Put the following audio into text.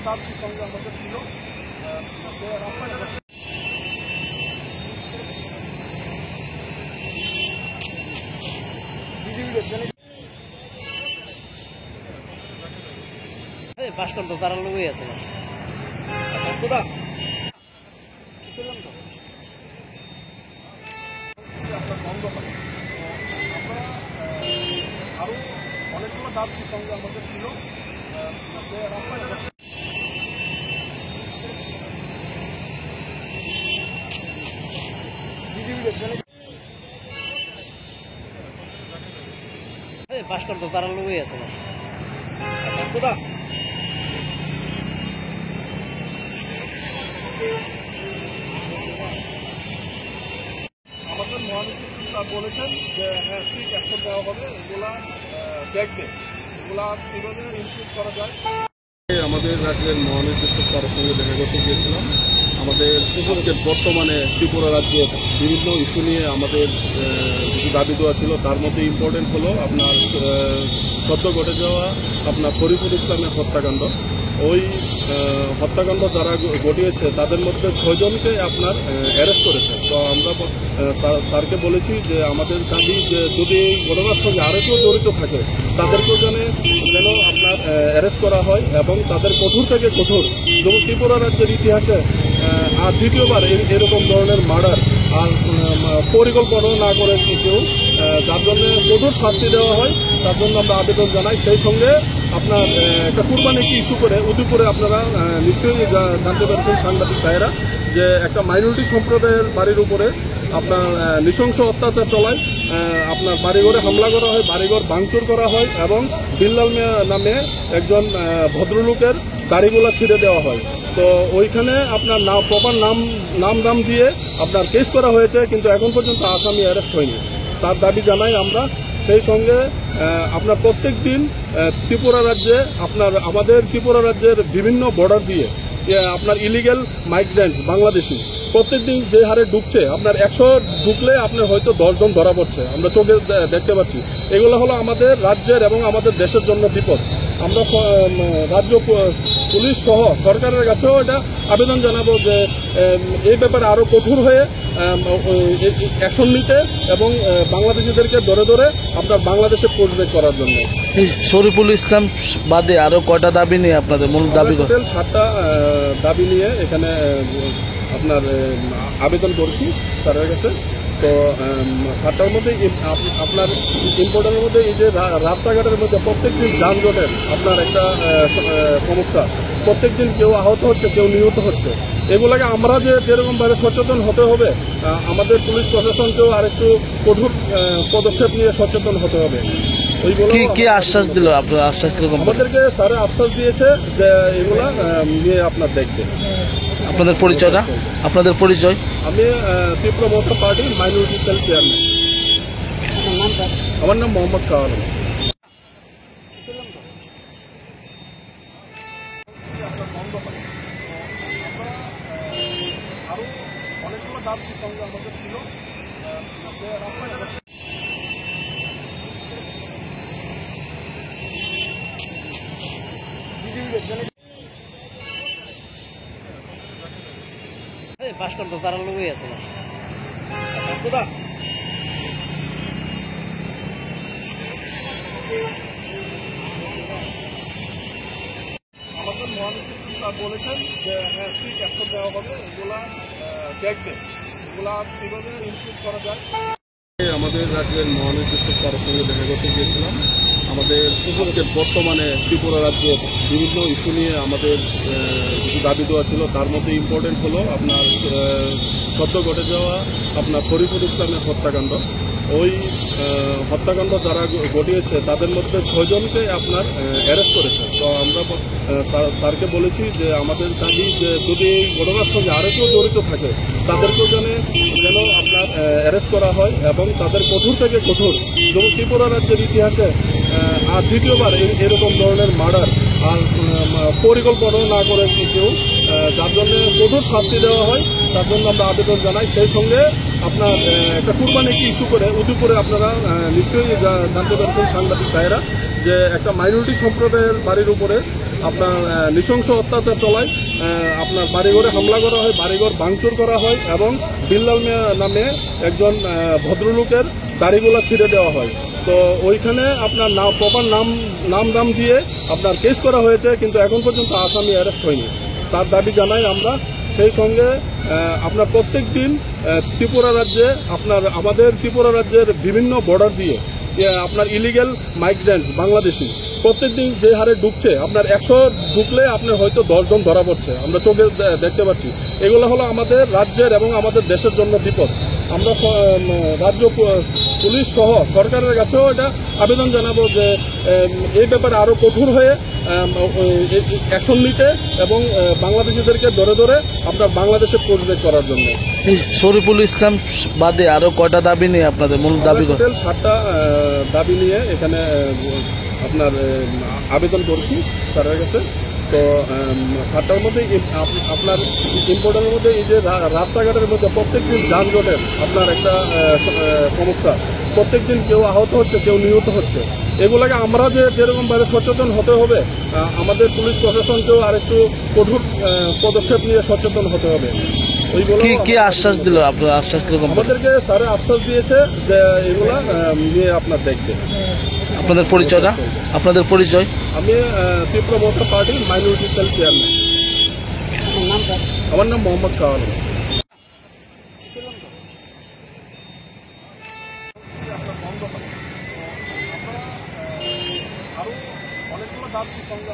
দাবির সঙ্গে আমাদের ছিল বাসটা তো তারা লোকই আছে না আপনার বন্ধ হয়। আমরা আরও অনেকগুলো দাবির সঙ্গে আমাদের ছিল যে রাস্তায় বাসটা তো তারা লোকই আছে না আমাদের মহানীতি বলেছেন যে হ্যাঁ ঠিক অ্যাকশন দেওয়া হবে, এগুলা দেখবে, এগুলা কীভাবে ইনক্লুড করা যায়। আমাদের রাজ্যের মহানির্দেশক তার সঙ্গে দেখা করতে গিয়েছিলাম। আমাদের বর্তমানে ত্রিপুরা রাজ্যের বিভিন্ন ইস্যু নিয়ে আমাদের কিছু দাবি দেওয়া ছিল। তার মধ্যে ইম্পর্টেন্ট হলো আপনার সদ্য ঘটে যাওয়া আপনার শরীফুল ইসলামের হত্যাকাণ্ড। ওই হত্যাকাণ্ড যারা ঘটিয়েছে তাদের মধ্যে 6 জনকে আপনার অ্যারেস্ট করেছে। তো আমরা স্যারকে বলেছি যে আমাদের দাবি যে যদি এই ঘটনার সঙ্গে আরও কেউ জড়িত থাকে তাদেরকেও যেন আপনার অ্যারেস্ট করা হয় এবং তাদের কঠোর থেকে কঠোর, যেমন ত্রিপুরা রাজ্যের ইতিহাসে আর দ্বিতীয়বার এরকম ধরনের মার্ডার আর পরিকল্পনা না করে কেউ, যার জন্য কঠোর শাস্তি দেওয়া হয় তার জন্য আমরা আবেদন জানাই। সেই সঙ্গে আপনার একটা কুরবানিকে ইস্যু করে উদয়পুরে আপনারা নিশ্চয়ই জানতে পারছেন সাংবাদিক ভাইয়েরা যে একটা মাইনরিটি সম্প্রদায়ের বাড়ির উপরে আপনার নৃশংস অত্যাচার চলায়, আপনার বাড়িঘরে হামলা করা হয়, বাড়িঘর ভাঙচুর করা হয় এবং বিল্লাল মিয়া নামে একজন ভদ্রলোকের দাড়িগুলা ছিঁড়ে দেওয়া হয়। তো ওইখানে আপনার প্রপার নাম দিয়ে আপনার কেস করা হয়েছে, কিন্তু এখন পর্যন্ত আসামি অ্যারেস্ট হয়নি। তার দাবি জানাই আমরা। সেই সঙ্গে আপনার প্রত্যেক দিন ত্রিপুরা রাজ্যে আমাদের ত্রিপুরা রাজ্যের বিভিন্ন বর্ডার দিয়ে আপনার ইলিগেল মাইগ্রেন্টস বাংলাদেশি প্রত্যেকদিন যে হারে ঢুকছে, আপনার 100 ঢুকলে আপনার হয়তো 10 জন ধরা পড়ছে, আমরা চোখে দেখতে পাচ্ছি। এগুলো হলো আমাদের রাজ্যের এবং আমাদের দেশের জন্য বিপদ। আমরা রাজ্য পুলিশ সহ সরকারের কাছেও এটা আবেদন জানাবো যে এই ব্যাপারে আরও কঠোর হয়ে অ্যাকশন নিতে এবং বাংলাদেশিদেরকে ধরে ধরে আপনার বাংলাদেশে পুশব্যাক করার জন্য। শরীফুল ইসলাম বাদে আরো কয়টা দাবি নিয়ে আপনাদের মূল দাবি? টোটাল 7টা দাবি নিয়ে এখানে আপনার আবেদন করছি স্যারের কাছে। তো 7টার মধ্যে আপনার ইম্পর্টেন্টের মধ্যে এই যে রাস্তাঘাটের মধ্যে প্রত্যেকদিন যানজটের আপনার একটা সমস্যা, প্রত্যেকদিন কেউ আহত হচ্ছে, কেউ নিহত হচ্ছে। এগুলোকে আমরা যেরকমভাবে সচেতন হতে হবে, আমাদের পুলিশ প্রশাসনকেও আরেকটু কঠোর পদক্ষেপ নিয়ে সচেতন হতে হবে। কি আশ্বাস দিল আপনার? আশ্বাস আমাদেরকে স্যারে আশ্বাস দিয়েছে যে এগুলা নিয়ে আপনার দেখবে। আপনাদের পরিচয়টা? আপনাদের পরিচয়? আমি ত্রিপুরা মমতা পার্টির মাইনরিটি সেল চেয়ারম্যান। আমার নাম মোহাম্মদ শাহ আলম। আরও অনেকগুলো দাবির সঙ্গে আমাদের ছিল বাসটা তো তারা লোকই আছে না আমাদের মহানীতি বলেছেন যে হ্যাঁ ঠিক অ্যাকশন দেওয়া হবে, এগুলা দেখবে, এগুলা কীভাবে ইনক্লুড করা যায়। আমাদের রাজ্যের মহানির্দেশক তার সঙ্গে দেখা করতে গিয়েছিলাম। আমাদের বর্তমানে ত্রিপুরা রাজ্যের বিভিন্ন ইস্যু নিয়ে আমাদের কিছু দাবি দেওয়া ছিল। তার মধ্যে ইম্পর্টেন্ট হলো আপনার সদ্য ঘটে যাওয়া আপনার শরীফুল ইসলামের হত্যাকাণ্ড। ওই হত্যাকাণ্ড যারা ঘটিয়েছে তাদের মধ্যে 6 জনকে আপনার অ্যারেস্ট করেছে। তো আমরা স্যারকে বলেছি যে আমাদের দাবি যে যদি এই ঘটনার সঙ্গে আরও কেউ জড়িত থাকে তাদেরকেও যেন আপনার অ্যারেস্ট করা হয় এবং তাদের কঠোর থেকে কঠোর, যেমন ত্রিপুরা রাজ্যের ইতিহাসে আর দ্বিতীয়বার এরকম ধরনের মার্ডার আর পরিকল্পনা না করে কেউ, যার জন্য কঠোর শাস্তি দেওয়া হয় তার জন্য আমরা আবেদন জানাই। সেই সঙ্গে আপনার একটা কুরবানিকে ইস্যু করে উদয়পুরে আপনারা নিশ্চয়ই জানতে পারছেন সাংবাদিক ভাইয়েরা যে একটা মাইনরিটি সম্প্রদায়ের বাড়ির উপরে আপনার নৃশংস অত্যাচার চলায়, আপনার বাড়িঘরে হামলা করা হয়, বাড়িঘর ভাঙচুর করা হয় এবং বিল্লাল মিয়া নামে একজন ভদ্রলোকের দাড়িগুলা ছিঁড়ে দেওয়া হয়। তো ওইখানে আপনার প্রপার নাম দাম দিয়ে আপনার কেস করা হয়েছে, কিন্তু এখন পর্যন্ত আসামি অ্যারেস্ট হয়নি। তার দাবি জানাই আমরা। সেই সঙ্গে আপনার প্রত্যেক দিন ত্রিপুরা রাজ্যে আমাদের ত্রিপুরা রাজ্যের বিভিন্ন বর্ডার দিয়ে আপনার ইলিগেল মাইগ্রেন্টস বাংলাদেশি প্রত্যেকদিন যে হারে ঢুকছে, আপনার 100 ঢুকলে আপনার হয়তো 10 জন ধরা পড়ছে, আমরা চোখে দেখতে পাচ্ছি। এগুলো হলো আমাদের রাজ্যের এবং আমাদের দেশের জন্য বিপদ। আমরা রাজ্য পুলিশ সহ সরকারের কাছেও এটা আবেদন জানাবো যে এই ব্যাপারে আরো কঠোর হয়ে অ্যাকশন নিতে এবং বাংলাদেশিদেরকে ধরে ধরে আপনার বাংলাদেশে প্রজেক্ট করার জন্য। এই শরীফুল ইসলাম বাদে আরো কয়টা দাবি নিয়ে আপনাদের মূল দাবি? টোটাল 7টা দাবি নিয়ে এখানে আপনার আবেদন করছি স্যারের কাছে। তো 7টার মধ্যে আপনার ইম্পর্টেন্টের মধ্যে এই যে রাস্তাঘাটের মধ্যে প্রত্যেকদিন যানজটের আপনার একটা সমস্যা, প্রত্যেকদিন কেউ আহত হচ্ছে, কেউ নিহত হচ্ছে। এগুলোকে আমরা যেরকমভাবে সচেতন হতে হবে, আমাদের পুলিশ প্রশাসনকেও আরেকটু কঠোর পদক্ষেপ নিয়ে সচেতন হতে হবে। কি আশ্বাস দিল? আপনার আশ্বাস কিরকম? আমাদেরকে স্যারে আশ্বাস দিয়েছে যে এগুলা নিয়ে আপনার দেখবে। আপনাদের পরিচয়টা? আপনাদের পরিচয়? আমি ত্রিপুরা মোর্চা পার্টির মাইনরিটি সেল চেয়ারম্যান। আমার নাম মোহাম্মদ শাহ আলম। আরো অনেকগুলো দাবি সঙ্গে